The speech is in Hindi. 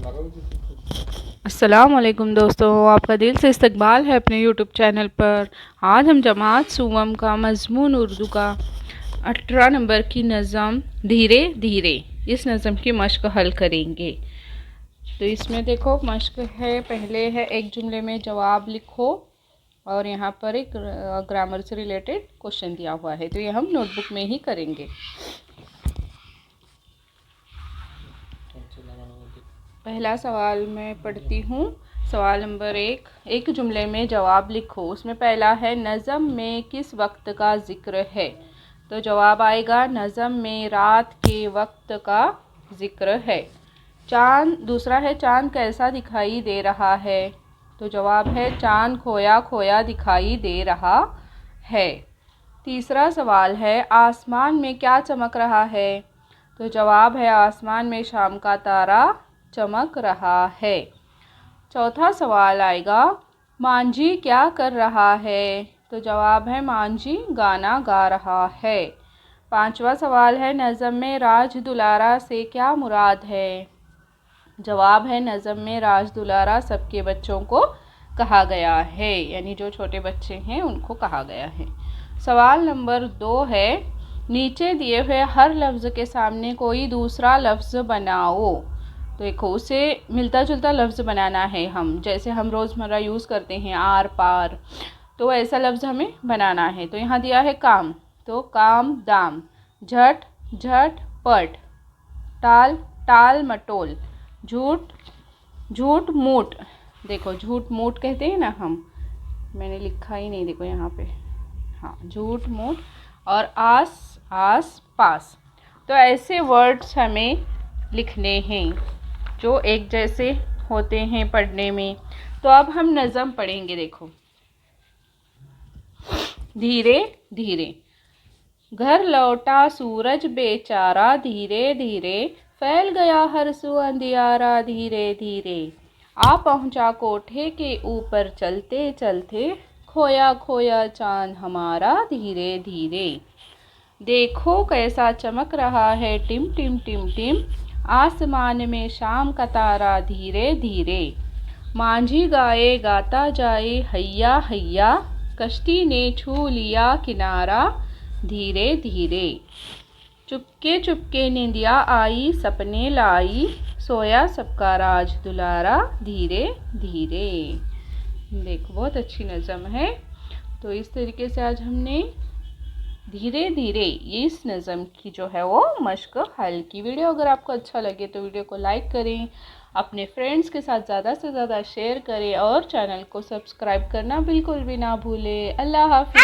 अस्सलाम वालेकुम दोस्तों, आपका दिल से इस्तकबाल है अपने यूट्यूब चैनल पर। आज हम जमात सुवम का मज़मून उर्दू का 18 नंबर की नज़म धीरे धीरे, इस नज़म की मश्क हल करेंगे। तो इसमें देखो मश्क है, पहले है एक जुमले में जवाब लिखो और यहाँ पर एक ग्रामर से रिलेटेड क्वेश्चन दिया हुआ है, तो ये हम नोटबुक में ही करेंगे। पहला सवाल मैं पढ़ती हूँ। सवाल नंबर 1, एक जुमले में जवाब लिखो। उसमें पहला है नज़म में किस वक्त का ज़िक्र है, तो जवाब आएगा नज़म में रात के वक्त का ज़िक्र है। चाँद, दूसरा है चाँद कैसा दिखाई दे रहा है, तो जवाब है चाँद खोया खोया दिखाई दे रहा है। तीसरा सवाल है आसमान में क्या चमक रहा है, तो जवाब है आसमान में शाम का तारा चमक रहा है। चौथा सवाल आएगा मांझी क्या कर रहा है, तो जवाब है मांझी गाना गा रहा है। पांचवा सवाल है नज़म में राज दुलारा से क्या मुराद है, जवाब है नज़म में राज दुलारा सबके बच्चों को कहा गया है, यानी जो छोटे बच्चे हैं उनको कहा गया है। सवाल नंबर 2 है नीचे दिए हुए हर लफ्ज़ के सामने कोई दूसरा लफ्ज़ बनाओ। तो देखो उसे मिलता जुलता लफ्ज़ बनाना है, हम जैसे हम रोज़मर्रा यूज़ करते हैं आर पार, तो ऐसा लफ्ज़ हमें बनाना है। तो यहाँ दिया है काम, तो काम दाम, झट झट पट, टाल टाल मटोल, झूठ झूठ मूठ, देखो झूठ मूठ कहते हैं ना हम, मैंने लिखा ही नहीं देखो यहाँ पे, हाँ झूठ मूठ, और आस आस पास। तो ऐसे वर्ड्स हमें लिखने हैं जो एक जैसे होते हैं पढ़ने में। तो अब हम नज़म पढ़ेंगे। देखो धीरे धीरे, घर लौटा सूरज बेचारा धीरे धीरे, फैल गया हर सू अंधियारा धीरे धीरे, आ पहुँचा कोठे के ऊपर चलते चलते, खोया खोया चाँद हमारा धीरे धीरे, देखो कैसा चमक रहा है टिम टिम टिम टिम, आसमान में शाम का तारा धीरे धीरे, मांझी गाए गाता जाए हैया हैया, कश्ती ने छू लिया किनारा धीरे धीरे, चुपके चुपके निंदिया आई सपने लाई, सोया सबका राज दुलारा धीरे धीरे। देखो बहुत अच्छी नज़म है। तो इस तरीके से आज हमने धीरे धीरे इस नज़म की जो है वो मश्क हल की। वीडियो अगर आपको अच्छा लगे तो वीडियो को लाइक करें, अपने फ्रेंड्स के साथ ज़्यादा से ज़्यादा शेयर करें और चैनल को सब्सक्राइब करना बिल्कुल भी ना भूलें। अल्लाह हाफिज़।